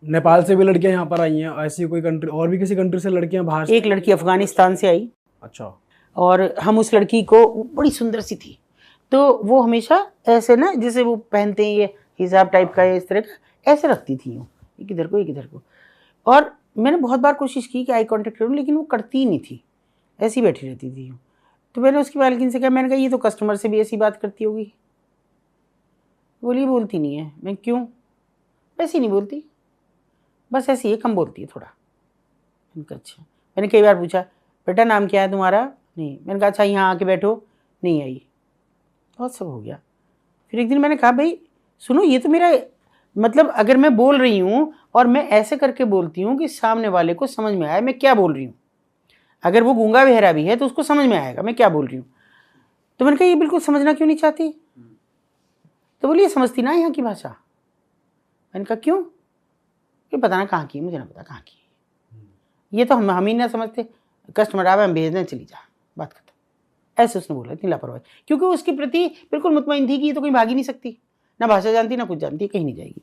नेपाल से भी लड़कियां यहाँ पर आई हैं, ऐसी कोई कंट्री और भी किसी कंट्री से लड़कियां बाहर से? एक लड़की अफगानिस्तान से आई अच्छा। और हम उस लड़की को, बड़ी सुंदर सी थी, तो वो हमेशा ऐसे ना जैसे वो पहनते हैं ये हिजाब टाइप का, इस तरह का ऐसे रखती थी, यूँ एक इधर को एक इधर को। और मैंने बहुत बार कोशिश की कि आई कांटेक्ट करूँ, लेकिन वो करती ही नहीं थी, ऐसी बैठी रहती थी यूँ। तो मैंने उसकी मालकिन से कहा, मैंने कहा ये तो कस्टमर से भी ऐसी बात करती होगी। बोली बोलती नहीं है। मैं क्यों? वैसे ही नहीं बोलती, बस ऐसी है, कम बोलती है थोड़ा। मैंने कहा अच्छा। मैंने कई बार पूछा, बेटा नाम क्या है तुम्हारा? नहीं। मैंने कहा अच्छा यहाँ आके बैठो, नहीं आई। बहुत सब हो गया। फिर एक दिन मैंने कहा, भाई सुनो, ये तो मेरा मतलब, अगर मैं बोल रही हूँ और मैं ऐसे करके बोलती हूँ कि सामने वाले को समझ में आए मैं क्या बोल रही हूँ, अगर वो गूंगा बहरा भी है तो उसको समझ में आएगा मैं क्या बोल रही हूँ। तो मैंने कहा ये बिल्कुल समझना क्यों नहीं चाहती? तो बोली ये समझती ना यहाँ की भाषा। मैंने कहा क्यों? ये पता ना कहाँ की, मुझे ना पता कहाँ की, ये तो हम ही ना समझते, कस्टमर आवे हम भेज दें, चली जा, बात खत्म। ऐसे उसने बोला, इतनी लापरवाही, क्योंकि उसके प्रति बिल्कुल मुतमईन थी कि ये तो कहीं भाग ही नहीं सकती, ना भाषा जानती ना कुछ जानती, कहीं नहीं जाएगी।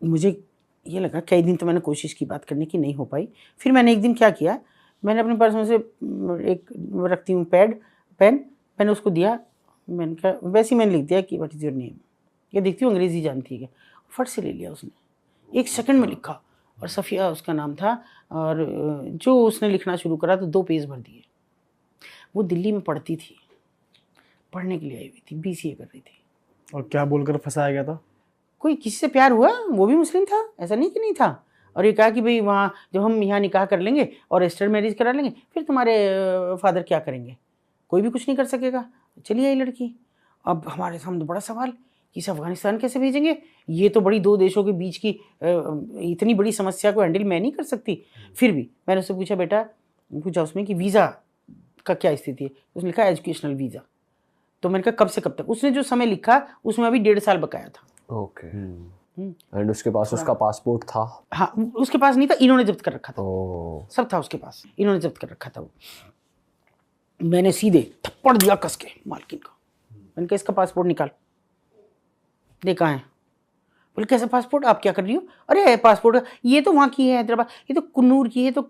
मुझे ये लगा, कई दिन तो मैंने कोशिश की बात करने की, नहीं हो पाई। फिर मैंने एक दिन क्या किया, मैंने अपने पर्स में से एक रखती हूँ पेन, मैंने उसको दिया। मैंने कहा, वैसे ही मैंने लिख दिया कि व्हाट इज़ योर नेम, ये देखती हूँ अंग्रेज़ी जानती है, फट से ले लिया उसने, 1 सेकंड में लिखा, और सफ़िया उसका नाम था। और जो उसने लिखना शुरू करा तो 2 पेज भर दिए। वो दिल्ली में पढ़ती थी, पढ़ने के लिए आई हुई थी, BCA कर रही थी। और क्या बोलकर फंसाया गया था? कोई किसी से प्यार हुआ, वो भी मुस्लिम था, ऐसा नहीं कि नहीं था। और ये कहा कि भाई वहाँ जब हम यहाँ निकाह कर लेंगे और रजिस्टर्ड मैरिज करा लेंगे, फिर तुम्हारे फादर क्या करेंगे, कोई भी कुछ नहीं कर सकेगा। चली आई लड़की। अब हमारे सामने बड़ा सवाल कि इसे अफगानिस्तान कैसे भेजेंगे, ये तो बड़ी 2 देशों के बीच की इतनी बड़ी समस्या को हैंडल मैं नहीं कर सकती। फिर भी मैंने उससे पूछा, बेटा पूछा उसमें कि वीज़ा का क्या स्थिति है? उसने लिखा एजुकेशनल वीज़ा। तो मैंने कहा कब से कब तक? उसने जो समय लिखा उसमें अभी 1.5 साल बकाया था। ओके। एंड उसके पास उसका पासपोर्ट था? हाँ, उसके पास नहीं था, इन्होंने जब्त कर रखा था। सब था उसके पास, इन्होंने जब्त कर रखा था वो। मैंने सीधे थप्पड़ दिया कस के मालकिन को। मैंने कहा इसका पासपोर्ट निकाल, देखा है? बोले कैसा पासपोर्ट, आप क्या कर रही हो? अरे पासपोर्ट ये तो वहाँ की है हैदराबाद, ये तो कुन्नूर की है, तो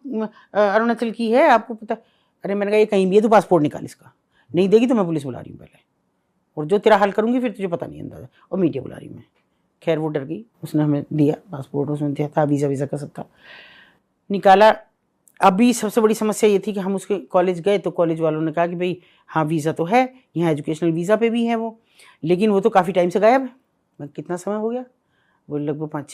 अरुणाचल की है, आपको पता। अरे मैंने कहा ये कहीं भी है, तो पासपोर्ट निकाल इसका, नहीं देगी तो मैं पुलिस बुला रही हूँ पहले, और जो तेरा हाल करूँगी फिर तुझे पता नहीं अंदाजा, और मीडिया बुला रही हूँ मैं। खैर वो डर गई, उसने हमें दिया पासपोर्ट, उसमें दिया था वीज़ा का सब था, निकाला। अभी सबसे बड़ी समस्या ये थी कि हम उसके कॉलेज गए तो कॉलेज वालों ने कहा कि भाई हाँ वीज़ा तो है, यहाँ एजुकेशनल वीज़ा पे भी है वो, लेकिन वो तो काफ़ी टाइम से गायब है। मैं कितना समय हो गया? वो लगभग 5